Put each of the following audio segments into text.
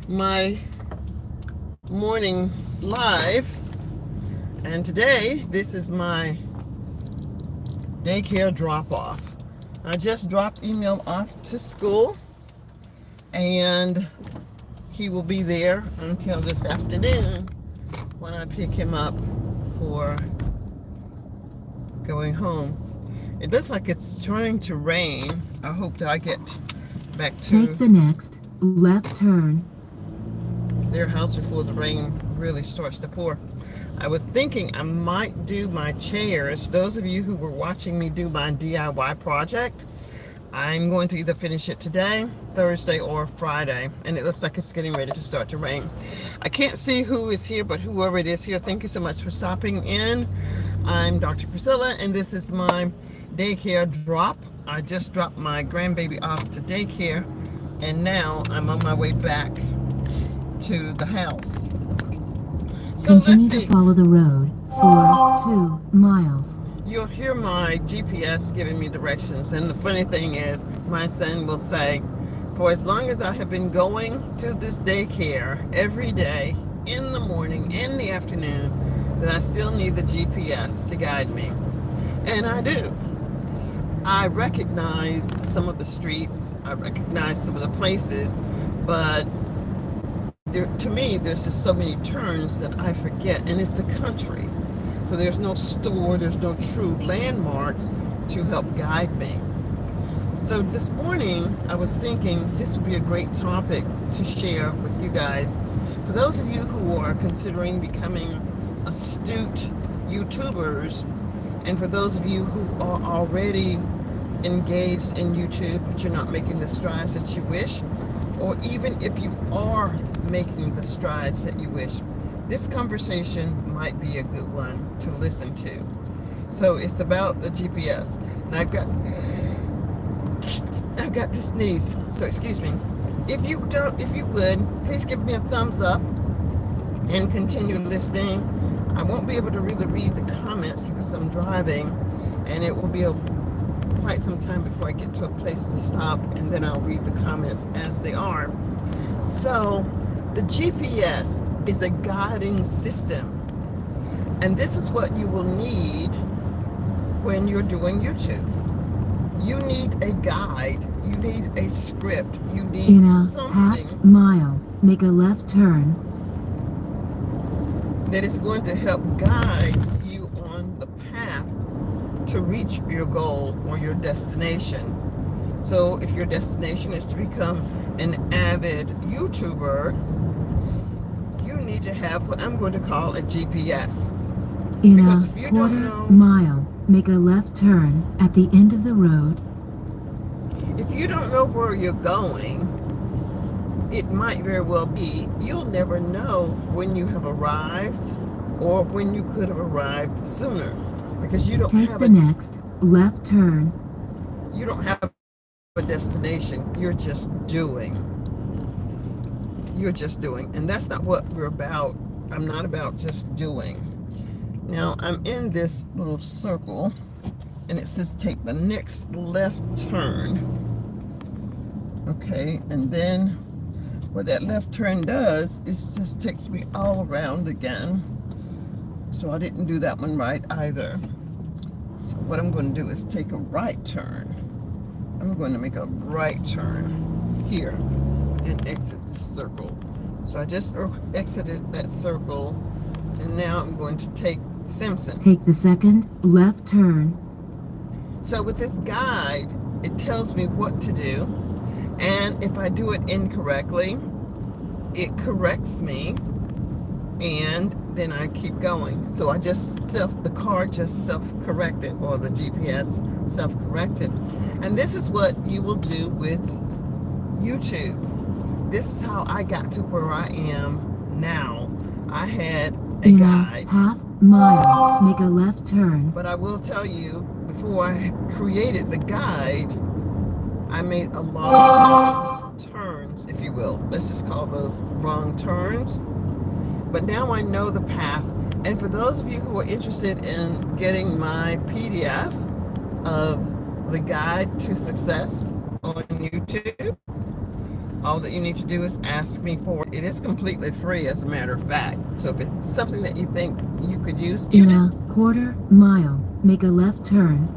my morning live, and today this is my daycare drop-off. I just dropped email off to school, and he will be there until this afternoon when I pick him up for going home. It looks like it's trying to rain. I hope that I get back to Take the next left turn. their house before the rain really starts to pour. I was thinking I might do my chairs. Those of you who were watching me do my DIY project, I'm going to either finish it today, Thursday, or Friday, and it looks like it's getting ready to start to rain. I can't see who is here, but whoever it is here, thank you so much for stopping in. I'm Dr. Priscilla, and this is my daycare drop. I just dropped my grandbaby off to daycare, and now I'm on my way back to the house. So Continue let's see. to follow the road for 2 miles. You'll hear my GPS giving me directions, and the funny thing is, my son will say, for as long as I have been going to this daycare every day, in the morning, in the afternoon, that I still need the GPS to guide me. And I do. I recognize some of the streets, I recognize some of the places, but to me, there's just so many turns that I forget, and it's the country. So there's no store, there's no true landmarks to help guide me. So this morning, I was thinking this would be a great topic to share with you guys. For those of you who are considering becoming astute YouTubers, and for those of you who are already engaged in YouTube, but you're not making the strides that you wish, or even if you are making the strides that you wish, this conversation might be a good one to listen to. So it's about the GPS. And I've got to sneeze, so excuse me. If you would, please give me a thumbs up and continue listening. I won't be able to really read the comments because I'm driving, and it will be quite some time before I get to a place to stop, and then I'll read the comments as they are. So the GPS is a guiding system, and this is what you will need when you're doing YouTube. You need a guide, you need a script, you need In a something half mile, make a left turn. that is going to help guide you on the path to reach your goal or your destination. So if your destination is to become an avid YouTuber, you need to have what I'm going to call a GPS. In Because a if you quarter don't know, mile, make a left turn at the end of the road. if you don't know where you're going, it might very well be you'll never know when you have arrived or when you could have arrived sooner, because you don't Take have the next left turn. you don't have a destination. You're just doing. And that's not what we're about. I'm not about just doing. Now I'm in this little circle, and it says take the next left turn. Okay, and then what that left turn does is just takes me all around again. So I didn't do that one right either. So what I'm going to do is take a right turn. I'm going to make a right turn here and exit the circle. So I just exited that circle, and now I'm going to take Simpson. Take the second left turn. So with this guide, it tells me what to do, and if I do it incorrectly, it corrects me, and then I keep going. So the car just self-corrected, or the GPS self-corrected. And this is what you will do with YouTube. This is how I got to where I am now. I had a In guide. a half mile, make a left turn. But I will tell you, before I created the guide, I made a lot of turns, if you will. Let's just call those wrong turns. But now I know the path. And for those of you who are interested in getting my PDF of the guide to success on YouTube, All that you need to do is ask me for it. It is completely free, as a matter of fact. So if it's something that you think you could use, In a quarter mile, make a left turn.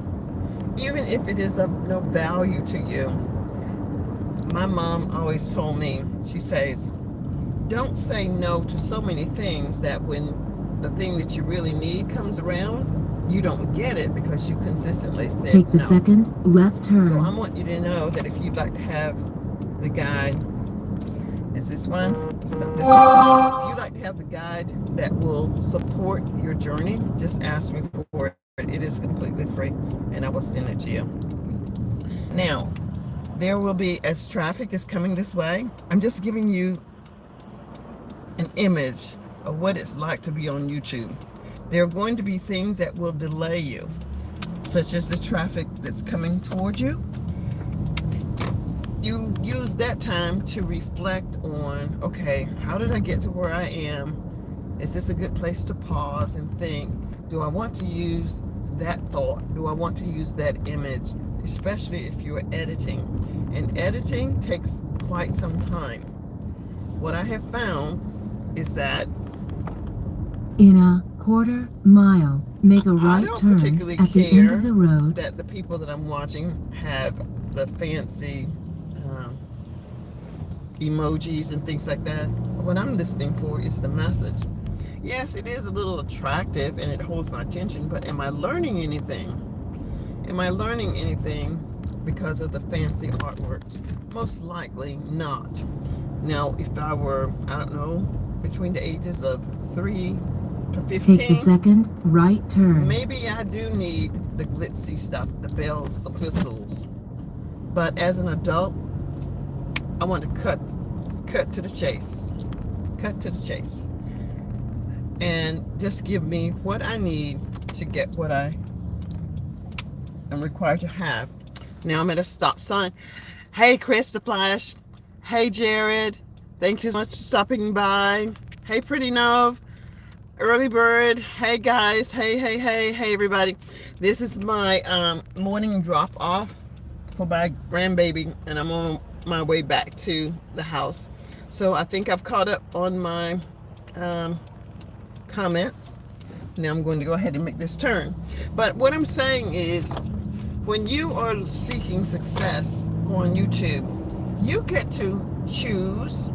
Even if it is of no value to you, my mom always told me, she says, don't say no to so many things that when the thing that you really need comes around, you don't get it because you consistently said Take the no. second left turn. So I want you to know that if you'd like to have the guide, is this one? It's not this one. If you'd like to have the guide that will support your journey, just ask me for it. It is completely free, and I will send it to you. Now, there will be, as traffic is coming this way, I'm just giving you an image of what it's like to be on YouTube. There are going to be things that will delay you, such as the traffic that's coming towards you. You use that time to reflect on, okay, how did I get to where I am? Is this a good place to pause and think? Do I want to use that thought? Do I want to use that image? Especially if you're editing. And editing takes quite some time. What I have found is that in a quarter mile, make a right turn at the end of the road. That the people that I'm watching have the fancy emojis and things like that. What I'm listening for is the message. Yes, it is a little attractive and it holds my attention, but am I learning anything? Am I learning anything because of the fancy artwork? Most likely not. Now, if I were, I don't know, between the ages of 3 to 15, take the second right turn. Maybe I do need the glitzy stuff, the bells, the whistles. But as an adult, I want to cut to the chase. Cut to the chase. And just give me what I need to get what I am required to have. Now I'm at a stop sign. Hey, Chris the Flash. Hey, Jared. Thank you so much for stopping by. Hey, Pretty Nove. Early Bird. Hey, guys. Hey, everybody. This is my morning drop off for my grandbaby, and I'm on my way back to the house. So I think I've caught up on my comments. Now I'm going to go ahead and make this turn. But what I'm saying is, when you are seeking success on YouTube, you get to choose,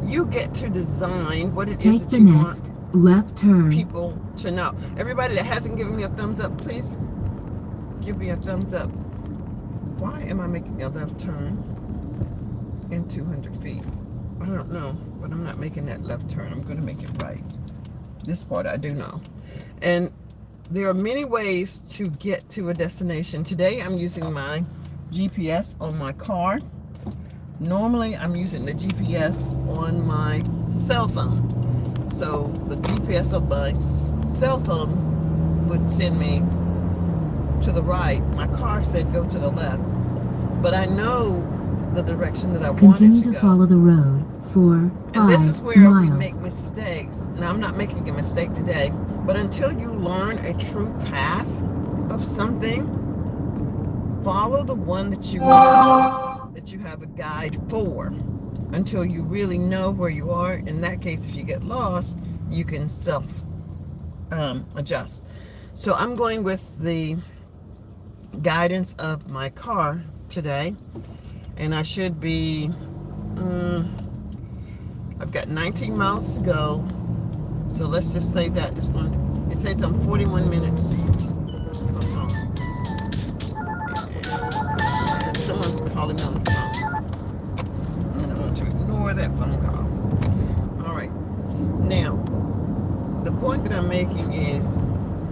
you get to design what it is that you want left turn people to know. Everybody that hasn't given me a thumbs up, please give me a thumbs up. Why am I making a left turn in 200 feet? I don't know, but I'm not making that left turn. I'm going to make it right. This part I do know. And there are many ways to get to a destination. Today I'm using my GPS on my car. Normally I'm using the GPS on my cell phone. So the GPS of my cell phone would send me to the right. My car said go to the left. But I know the direction that I wanted to go. Continue to follow the road for 5 miles. And this is where we make mistakes. Now, I'm not making a mistake today, but until you learn a true path of something, follow the one that you know, that you have a guide for, until you really know where you are. In that case, if you get lost, you can self adjust. So I'm going with the guidance of my car today, and I should be I've got 19 miles to go, so let's just say that it's going to, it says I'm 41 minutes from home. And someone's calling me on the phone, and I want to ignore that phone call. All right, now the point that I'm making is,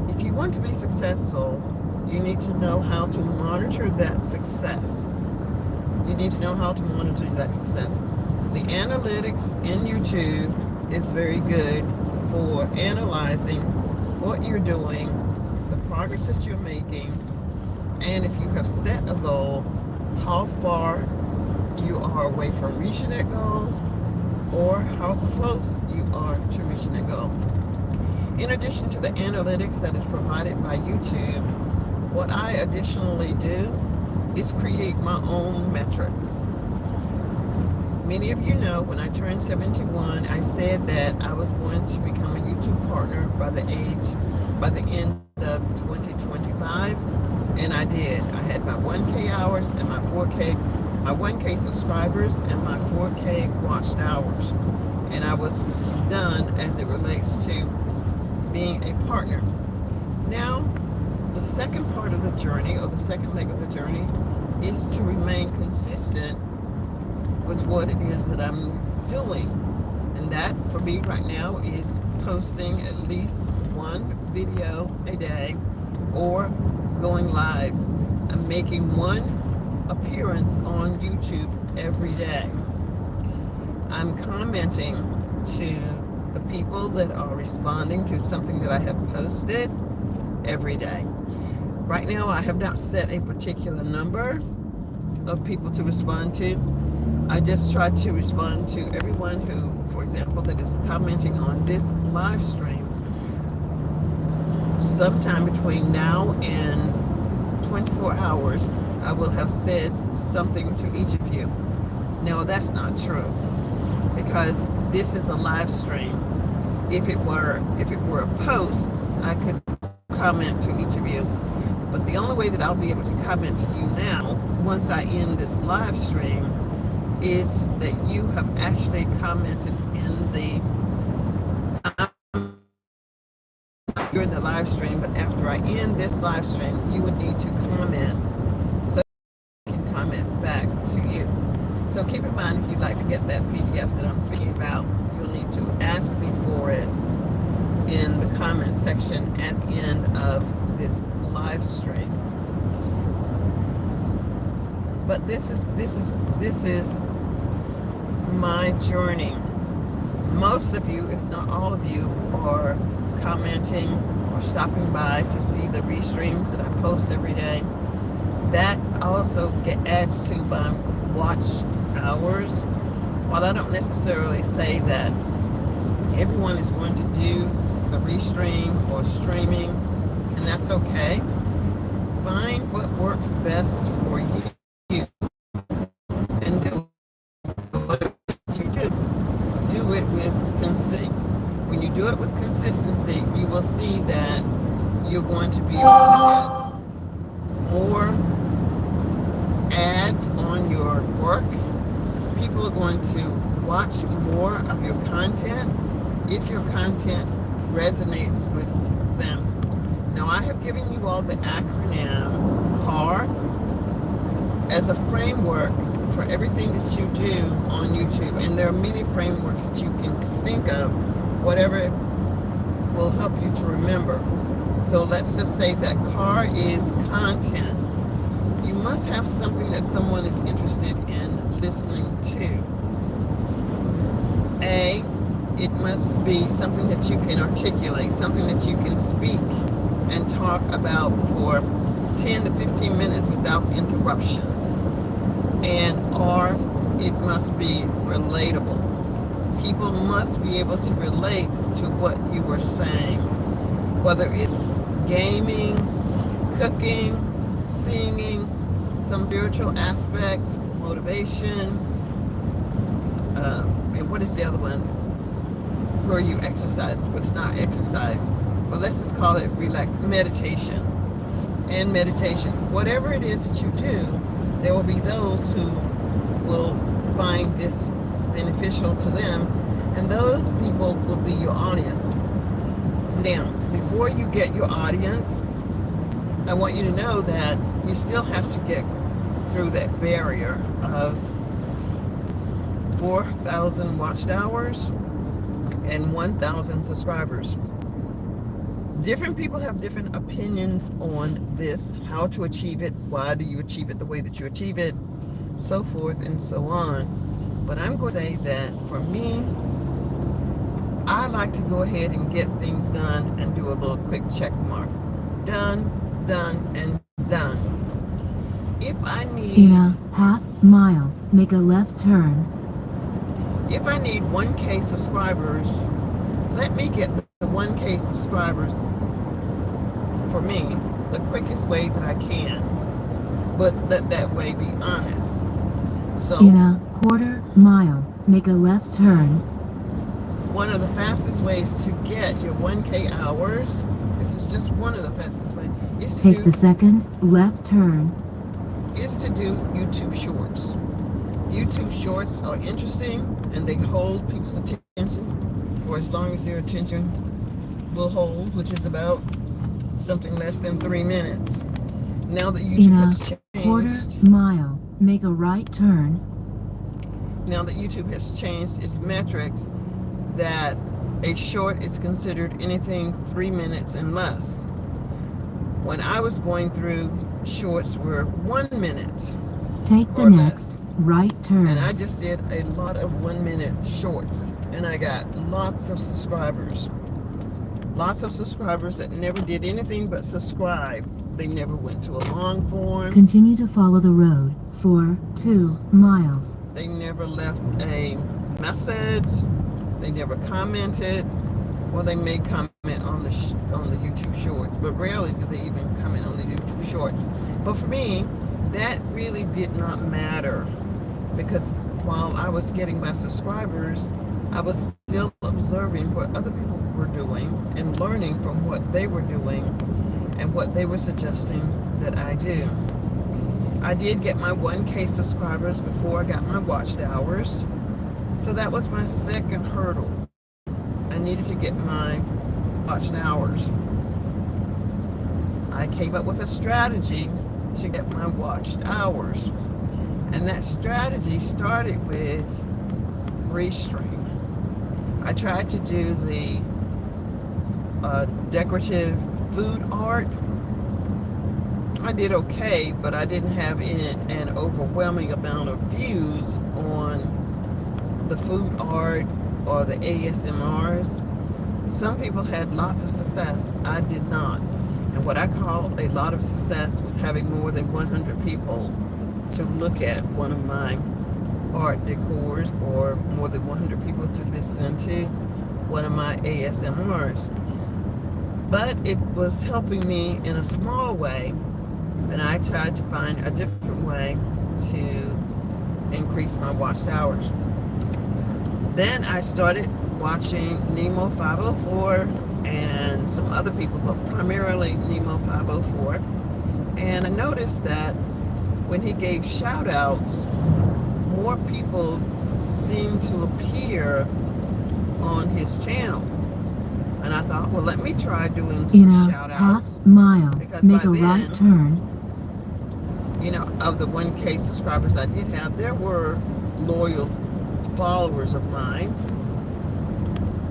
if you want to be successful, you need to know how to monitor that success. You need to know how to monitor that success. The analytics in YouTube is very good for analyzing what you're doing, the progress that you're making, and if you have set a goal, how far you are away from reaching that goal, or how close you are to reaching that goal. In addition to the analytics that is provided by YouTube, what I additionally do is create my own metrics. Many of you know when I turned 71, I said that I was going to become a YouTube partner by the end of 2025, and I did. I had my 1K hours and my 1K subscribers and my 4K watched hours, and I was done as it relates to being a partner. Now, the second part of the journey, or the second leg of the journey, is to remain consistent with what it is that I'm doing. And that, for me right now, is posting at least one video a day or going live. I'm making one appearance on YouTube every day. I'm commenting to the people that are responding to something that I have posted every day. Right now, I have not set a particular number of people to respond to. I just try to respond to everyone who, for example, that is commenting on this live stream. Sometime between now and 24 hours, I will have said something to each of you. No, that's not true, because this is a live stream. If it were a post, I could comment to each of you. But the only way that I'll be able to comment to you now, once I end this live stream, is that you have actually commented in the during the live stream. But after I end this live stream, you would need to comment so I can comment back to you. So keep in mind, if you'd like to get that PDF that I'm speaking about, you'll need to ask me for it in the comment section at the end of this live stream. But this is my journey. Most of you, if not all of you, are commenting or stopping by to see the restreams that I post every day. That also adds to my watched hours. While I don't necessarily say that everyone is going to do the restream or streaming, and that's okay. Find what works best for you and do what you do. Do it with consistency. When you do it with consistency, you will see that you're going to be able to get more ads on your work. People are going to watch more of your content if your content resonates with them. Now, I have given you all the acronym CAR as a framework for everything that you do on YouTube. And there are many frameworks that you can think of, whatever will help you to remember. So let's just say that CAR is content. You must have something that someone is interested in listening to. A, it must be something that you can articulate, something that you can speak and talk about for 10 to 15 minutes without interruption. And R, it must be relatable. People must be able to relate to what you are saying, whether it's gaming, cooking, singing, some spiritual aspect, motivation, and what is the other one? Where you exercise, but it's not exercise, but let's just call it meditation. And meditation, whatever it is that you do, there will be those who will find this beneficial to them, and those people will be your audience. Now, before you get your audience, I want you to know that you still have to get through that barrier of 4,000 watched hours and 1,000 subscribers. Different people have different opinions on this, how to achieve it, why do you achieve it the way that you achieve it, so forth and so on. But I'm going to say that for me, I like to go ahead and get things done and do a little quick check mark. Done, and done. If I need... In a half mile, make a left turn. If I need 1K subscribers, let me get the 1K subscribers for me the quickest way that I can. But let that way be honest. So In a quarter mile, make a left turn. one of the fastest ways to get your 1K hours, this is just one of the fastest ways, Take the second left turn. Is to do YouTube Shorts. YouTube Shorts are interesting and they hold people's attention for as long as their attention will hold, which is about something less than 3 minutes. Now that YouTube has changed, quarter mile, make a right turn. Now that YouTube has changed its metrics, that a short is considered anything 3 minutes and less. When I was going through, shorts were 1 minute. Take the next right turn. And I just did a lot of 1 minute shorts, and I got lots of subscribers. Lots of subscribers that never did anything but subscribe. They never went to a long form. Continue to follow the road for 2 miles. They never left a message. They never commented. Well, they may comment on the YouTube short, but rarely do they even comment on the YouTube short. But for me, that really did not matter, because while I was getting my subscribers, I was still observing what other people were doing and learning from what they were doing and what they were suggesting that I do. I did get my 1K subscribers before I got my watched hours. So that was my second hurdle. I needed to get my watched hours. I came up with a strategy to get my watched hours. And that strategy started with restring. I tried to do the decorative food art. I did okay, but I didn't have an overwhelming amount of views on the food art or the ASMRs. Some people had lots of success. I did not. And what I call a lot of success was having more than 100 people to look at one of my art decors, or more than 100 people to listen to one of my ASMRs. But it was helping me in a small way, and I tried to find a different way to increase my watched hours. Then I started watching Nemo 504 and some other people, but primarily Nemo 504. And I noticed that when he gave shout outs, more people seemed to appear on his channel. And I thought, well, let me try doing some shout outs. Half mile, because make by a then, right turn. You know, of the 1K subscribers I did have, there were loyal followers of mine,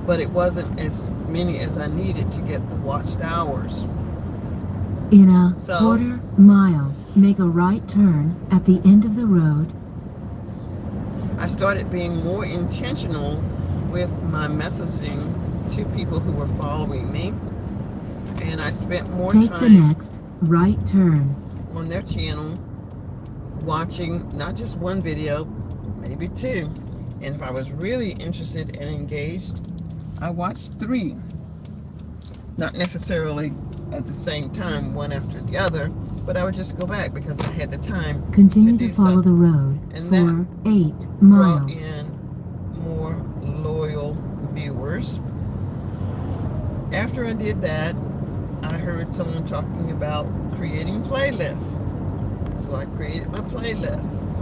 but it wasn't as many as I needed to get the watched hours. In a quarter mile, make a right turn at the end of the road. I started being more intentional with my messaging to people who were following me, and I spent more time. Take the next right turn on their channel, watching not just one video, maybe two. And if I was really interested and engaged, I watched 3. Not necessarily at the same time, one after the other, but I would just go back because I had the time. Continue to follow the road for 8 miles. Brought in more loyal viewers. After I did that, I heard someone talking about creating playlists. So I created my playlists.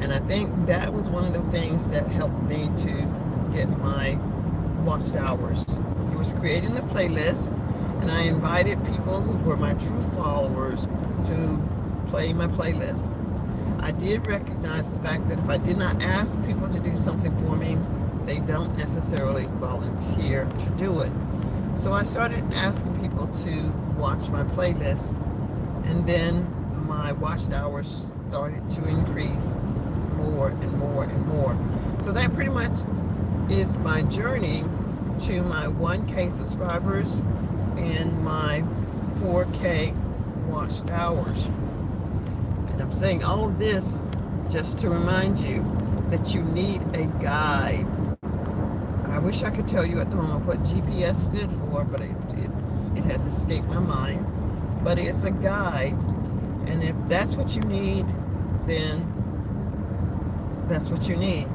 And I think that was one of the things that helped me to get my watched hours. It was creating the playlist, and I invited people who were my true followers to play my playlist. I did recognize the fact that if I did not ask people to do something for me, they don't necessarily volunteer to do it. So I started asking people to watch my playlist, and then my watched hours started to increase more and more and more. So that pretty much is my journey to my 1K subscribers and my 4K watched hours. And I'm saying all of this just to remind you that you need a guide. I wish I could tell you at the moment what GPS stood for, but it has escaped my mind. But it's a guide, and if that's what you need, then that's what you need.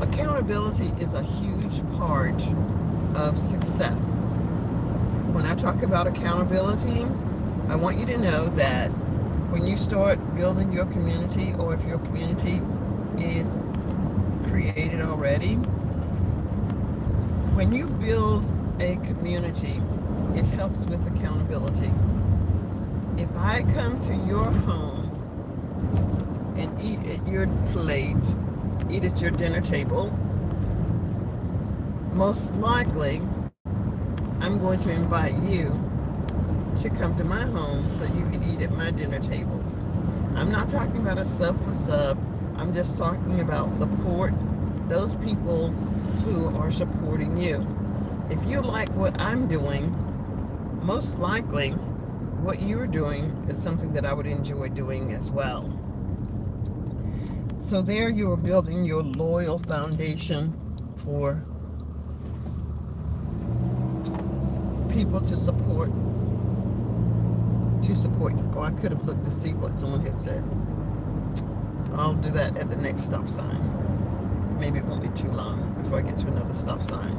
Accountability is a huge part of success. When I talk about accountability, I want you to know that when you start building your community, or if your community is created already, when you build a community, it helps with accountability. If I come to your home and eat at your plate, eat at your dinner table, most likely I'm going to invite you to come to my home so you can eat at my dinner table. I'm not talking about a sub for sub. I'm just talking about support those people who are supporting you. If you like what I'm doing, most likely what you're doing is something that I would enjoy doing as well. So there you are building your loyal foundation for people to support you. Oh, I could have looked to see what someone had said. I'll do that at the next stop sign. Maybe it won't be too long before I get to another stop sign.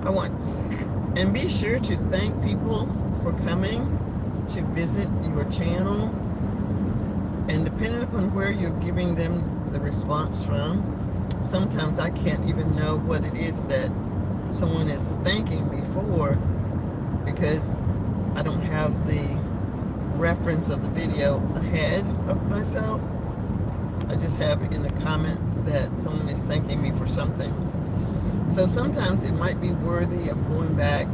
I want, and be sure to thank people for coming to visit your channel. And depending upon where you're giving them the response from, sometimes I can't even know what it is that someone is thanking me for, because I don't have the reference of the video ahead of myself. I just have in the comments that someone is thanking me for something. So sometimes it might be worthy of going back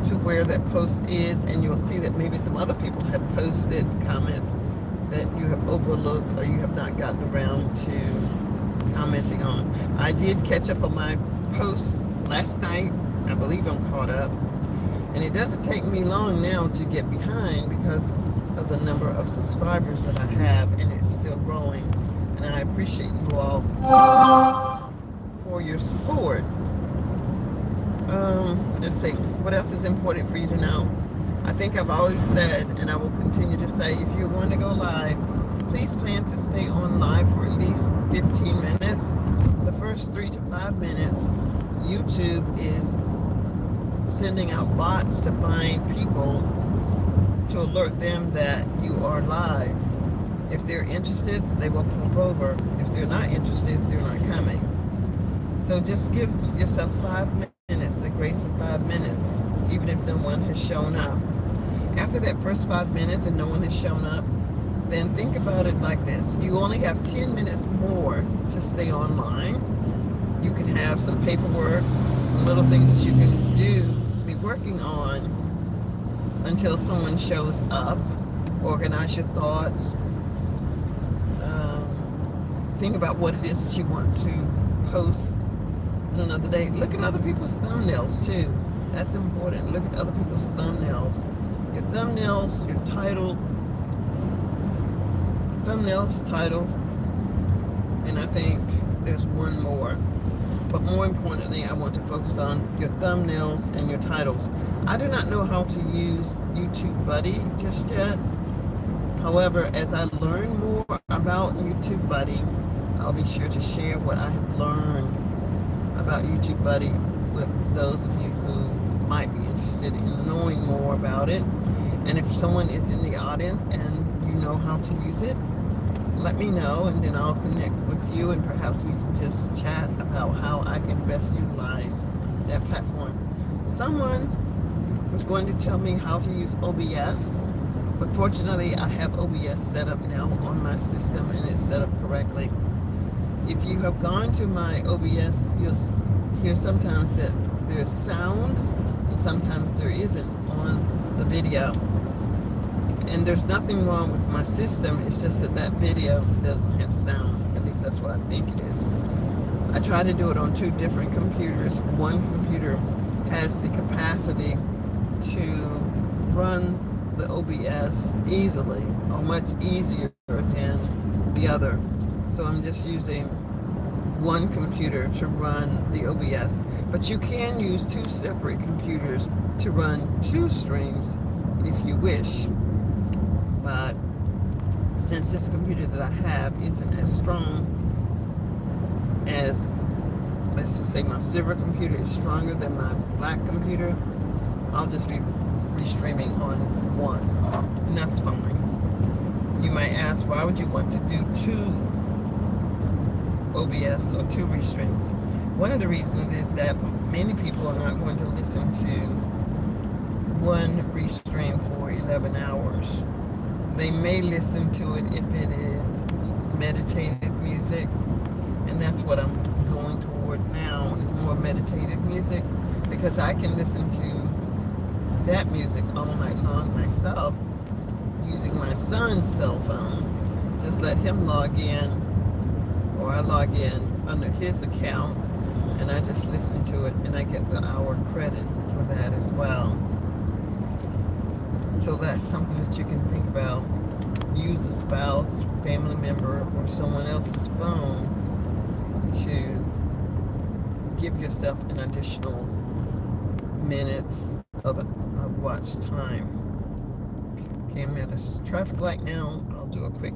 to where that post is, and you'll see that maybe some other people have posted comments that you have overlooked or you have not gotten around to commenting on. I did catch up on my post last night. I believe I'm caught up. And it doesn't take me long now to get behind because of the number of subscribers that I have, and it's still growing. And I appreciate you all for your support. Let's see, what else is important for you to know? I think I've always said, and I will continue to say, if you're going to go live, please plan to stay on live for at least 15 minutes. The first 3 to 5 minutes, YouTube is sending out bots to find people to alert them that you are live. If they're interested, they will pop over. If they're not interested, they're not coming. So just give yourself 5 minutes, the grace of 5 minutes, even if no one has shown up. After that first 5 minutes and no one has shown up, then think about it like this. You only have 10 minutes more to stay online. You can have some paperwork, some little things that you can do, be working on until someone shows up. Organize your thoughts. Think about what it is that you want to post on another day. Look at other people's thumbnails too. That's important. Look at other people's thumbnails. Your thumbnails, your title, and I think there's one more. But more importantly, I want to focus on your thumbnails and your titles. I do not know how to use YouTube Buddy just yet. However, as I learn more about YouTube Buddy, I'll be sure to share what I have learned about YouTube Buddy with those of you who might be interested in knowing more about it. And if someone is in the audience and you know how to use it, let me know, and then I'll connect with you, and perhaps we can just chat about how I can best utilize that platform. Someone was going to tell me how to use OBS, but fortunately I have OBS set up now on my system, and it's set up correctly. If you have gone to my OBS, you'll hear sometimes that there's sound and sometimes there isn't on the video. And there's nothing wrong with my system, it's just that that video doesn't have sound. At least that's what I think it is. I try to do it on 2 different computers. One computer has the capacity to run the OBS easily, or much easier than the other. So I'm just using one computer to run the OBS. But you can use 2 separate computers to run 2 streams if you wish. But since this computer that I have isn't as strong as, let's just say my silver computer is stronger than my black computer, I'll just be restreaming on one, and that's fine. You might ask, why would you want to do two OBS or two restreams? One of the reasons is that many people are not going to listen to one restream for 11 hours. They may listen to it if it is meditative music, and that's what I'm going toward now, is more meditative music, because I can listen to that music all night long myself using my son's cell phone. Just let him log in, or I log in under his account, and I just listen to it, and I get the hour credit for that as well. So that's something that you can think about. Use a spouse, family member, or someone else's phone to give yourself an additional minutes of watch time. Okay, I'm at a traffic light now. I'll do a quick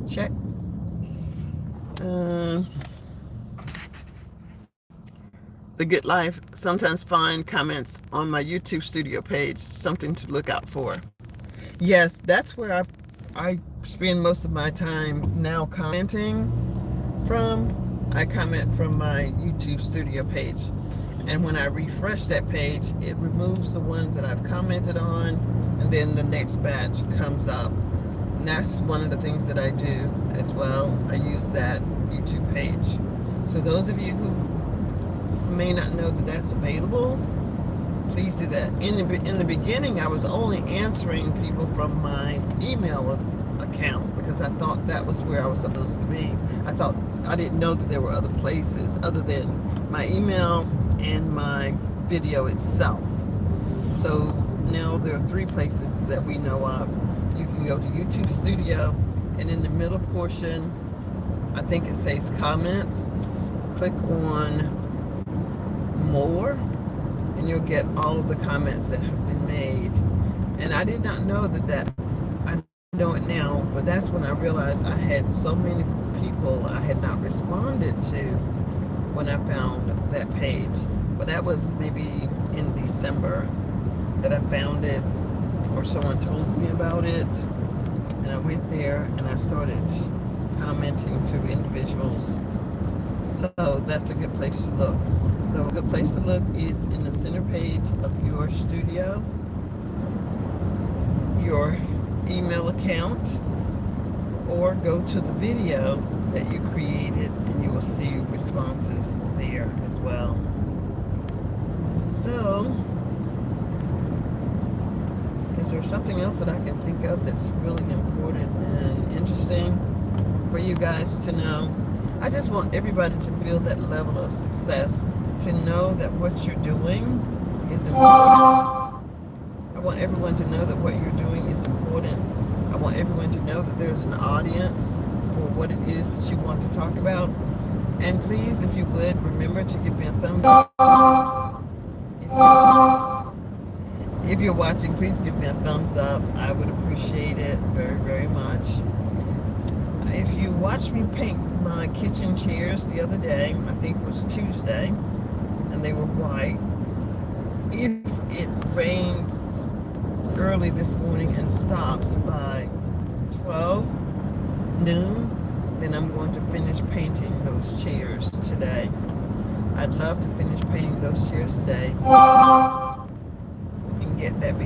check. The Good Life sometimes find comments on my YouTube studio page, something to look out for. Yes, that's where I spend most of my time now commenting from. I comment from my YouTube studio page. And when I refresh that page, it removes the ones that I've commented on, and then the next batch comes up. And that's one of the things that I do as well. I use that YouTube page. So those of you who may not know that that's available, please do that. In the beginning, I was only answering people from my email account because I thought that was where I was supposed to be. I didn't know that there were other places other than my email and my video itself. So now there are 3 places that we know of. You can go to YouTube Studio, and in the middle portion, I think it says comments. Click on more, and you'll get all of the comments that have been made. And I did not know that I know it now, but that's when I realized I had so many people I had not responded to when I found that page. But that was maybe in December that I found it, or someone told me about it, and I went there and I started commenting to individuals. So that's a good place to look. So a good place to look is in the center page of your studio, your email account, or go to the video that you created, and you will see responses there as well. So, is there something else that I can think of that's really important and interesting for you guys to know? I just want everybody to feel that level of success, to know that what you're doing is important. I want everyone to know that what you're doing is important. I want everyone to know that there's an audience for what it is that you want to talk about. And please, if you would, remember to give me a thumbs up. If you're watching, please give me a thumbs up. I would appreciate it very, very much. If you watched me paint my kitchen chairs the other day, I think it was Tuesday, and they were white. If it rains early this morning and stops by 12 noon, then I'm going to finish painting those chairs today. I'd love to finish painting those chairs today and get that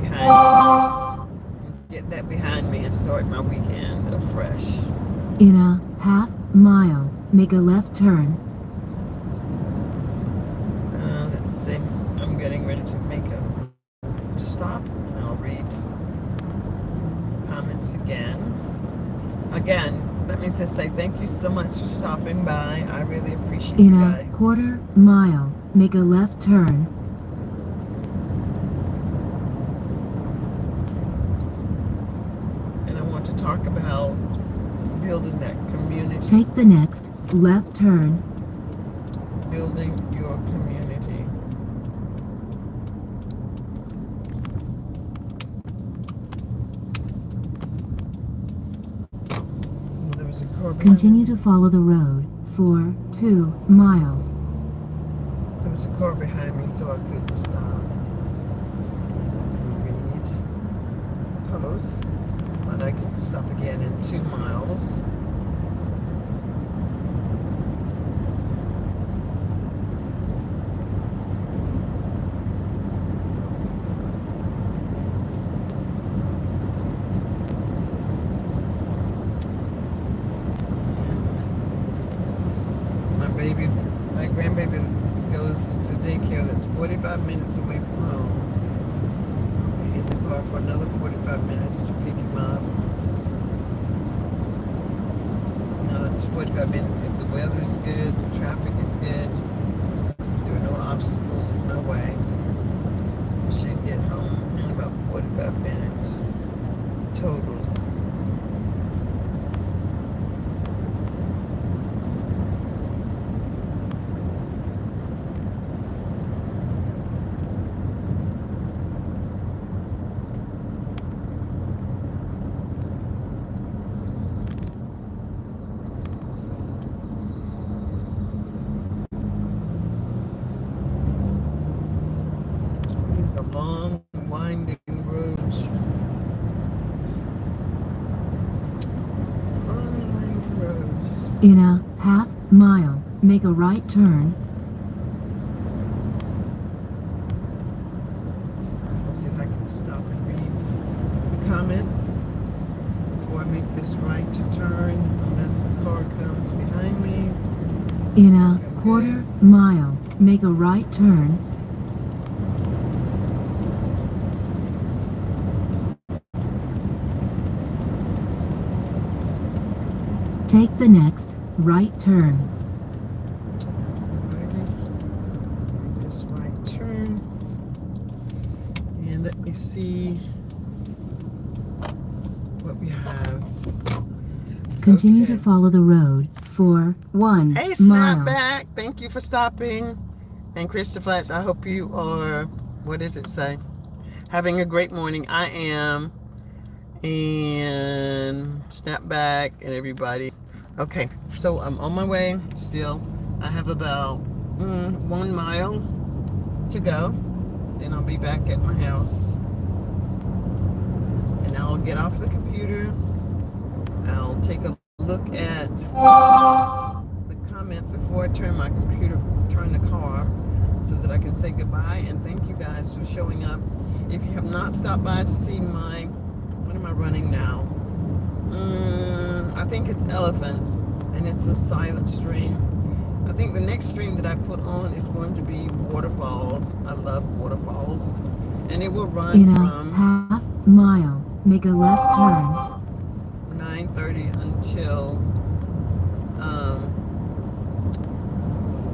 behind me and start my weekend afresh. In a half mile, make a left turn. Let's see. I'm getting ready to make a stop, and I'll read comments again. Again, let me just say thank you so much for stopping by. I really appreciate you guys. In a quarter mile, make a left turn. And I want to talk about building that community. Take the next left turn. Building your community. Continue to follow the road for 2 miles. There was a car behind me, so I couldn't stop and read posts. But I get to stop again in 2 miles. My grandbaby goes to daycare that's 45 minutes away from home. I'll be in the car for another 45 minutes to pick him up. No, that's 45 minutes if the weather is good, the traffic is good, there are no obstacles in my way. I should get home in about 45 minutes total. These are long, winding roads. Long, winding roads. In a half mile, make a right turn. Let's see if I can stop and read the comments before I make this right to turn, unless the car comes behind me. In a quarter mile, make a right turn. Take the next right turn. Alrighty. Make this right turn. And let me see what we have. Continue Okay. to follow the road for 1 Hey, mile. Snapback, thank you for stopping. And Christopher, I hope you are, what does it say? Having a great morning. I am. And Snapback and everybody. Okay, so I'm on my way still. I have about 1 mile to go. Then I'll be back at my house. And I'll get off the computer. I'll take a look at the comments before I turn the car, so that I can say goodbye and thank you guys for showing up. If you have not stopped by to see what am I running now? I think it's elephants, and it's the silent stream. I think the next stream that I put on is going to be waterfalls. I love waterfalls. And it will run In a from half mile, make a left turn. 9:30 until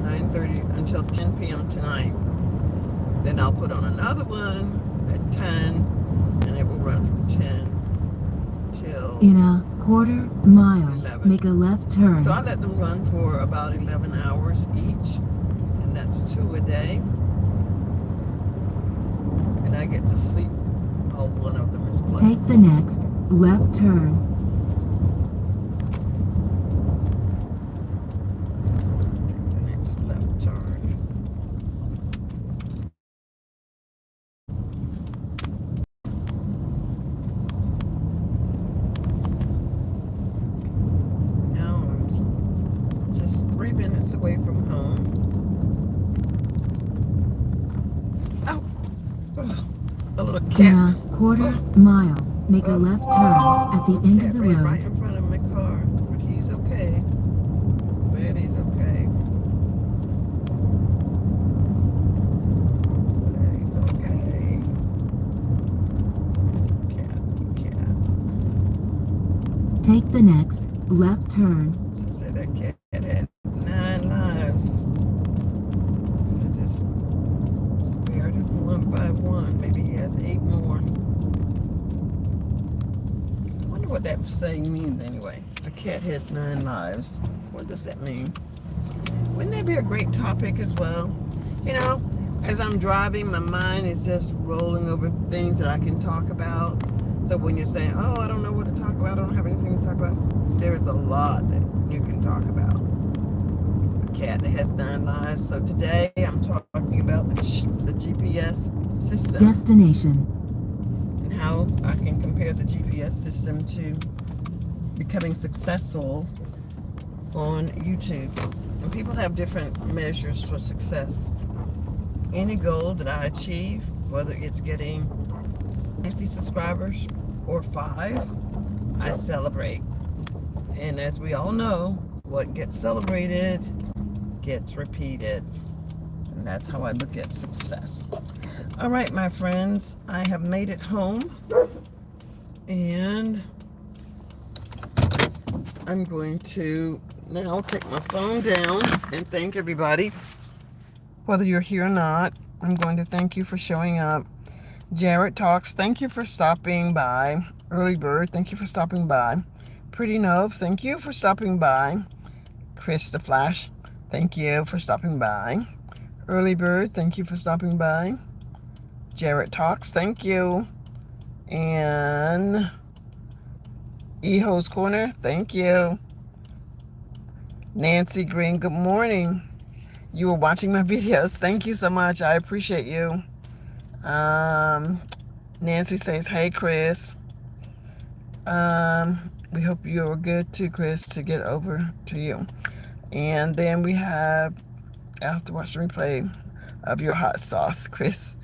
9:30 until 10 p.m. tonight. Then I'll put on another one at 10, and it will run from 10 till In a quarter mile, 11. make a left turn. So I let them run for about 11 hours each, and that's 2 a day. And I get to sleep. Oh, one of them is playing. Take the next left turn. Take the next left turn. Now I'm just 3 minutes away from home. Oh, a little In cat. a quarter mile, make a left turn at the end of the Ran road. right in front of my car, but he's okay. Glad he's okay. Glad he's okay. Cat. Take the next left turn. So say that cat had 9 lives. So I just spared him one by one. Maybe he has 8 more. I wonder what that saying means anyway. A cat has 9 lives. What does that mean? Wouldn't that be a great topic as well? You know, as I'm driving, my mind is just rolling over things that I can talk about. So when you're saying, oh, I don't know what to talk about? I don't have anything to talk about. There's a lot that you can talk about. A cat that has 9 lives. So today I'm talking about the GPS system. Destination. And how I can compare the GPS system to becoming successful on YouTube. And people have different measures for success. Any goal that I achieve, whether it's getting 50 subscribers or 5, I celebrate. And as we all know, what gets celebrated gets repeated. And that's how I look at success. All right, my friends, I have made it home. And I'm going to now take my phone down and thank everybody. Whether you're here or not, I'm going to thank you for showing up. Jared Talks, thank you for stopping by. Early Bird, thank you for stopping by. Pretty Nove, thank you for stopping by. Chris the Flash, thank you for stopping by. Early Bird, thank you for stopping by. Jared Talks, thank you. And Eho's Corner, thank you. Nancy Green, good morning. You were watching my videos. Thank you so much. I appreciate you. Nancy says, hey, Chris. We hope you're good too, Chris, to get over to you. And then we have, I have to watch the replay of your hot sauce, Chris.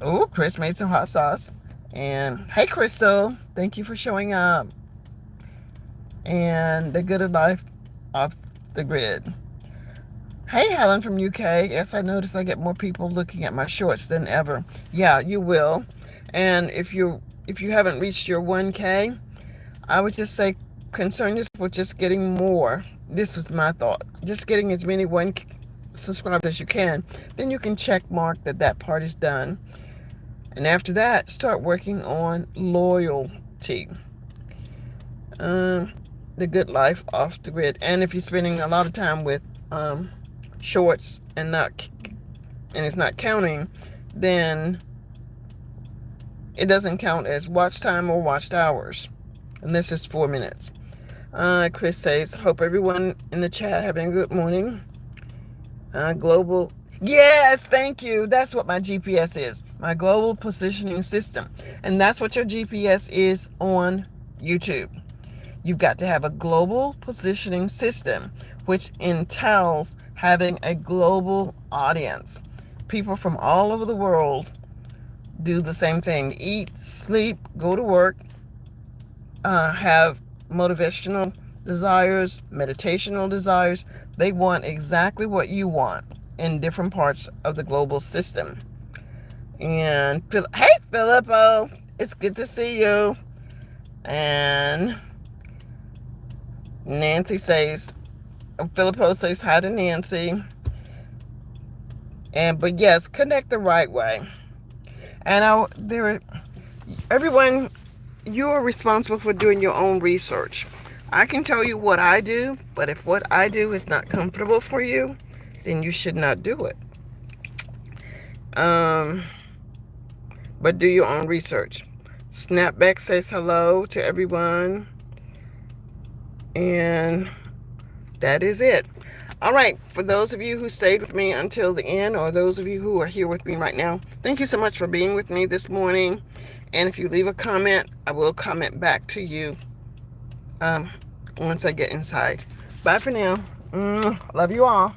Oh, Chris made some hot sauce. And hey, Crystal, thank you for showing up. And the good of life off the grid. Hey, Helen from UK. Yes, I noticed I get more people looking at my shorts than ever. Yeah, you will. And if you haven't reached your 1K, I would just say concern yourself with just getting more. This was my thought. Just getting as many 1 subscribers as you can. Then you can check mark that part is done. And after that, start working on loyalty. The good life off the grid. And if you're spending a lot of time with shorts and it's not counting, then it doesn't count as watch time or watched hours. And this is 4 minutes. Chris says, hope everyone in the chat having a good morning. Global. Yes, thank you. That's what my GPS is. My global positioning system. And that's what your GPS is on YouTube. You've got to have a global positioning system, which entails having a global audience. People from all over the world do the same thing. Eat, sleep, go to work, have motivational desires, meditational desires. They want exactly what you want in different parts of the global system. And hey, Filippo, it's good to see you. And Nancy says, Filippo says hi to Nancy. But yes, connect the right way. And everyone, you are responsible for doing your own research. I can tell you what I do, but if what I do is not comfortable for you, then you should not do it. But do your own research. Snapback says hello to everyone. And that is it. All right, for those of you who stayed with me until the end, or those of you who are here with me right now, thank you so much for being with me this morning. And if you leave a comment, I will comment back to you once I get inside. Bye for now. Love you all.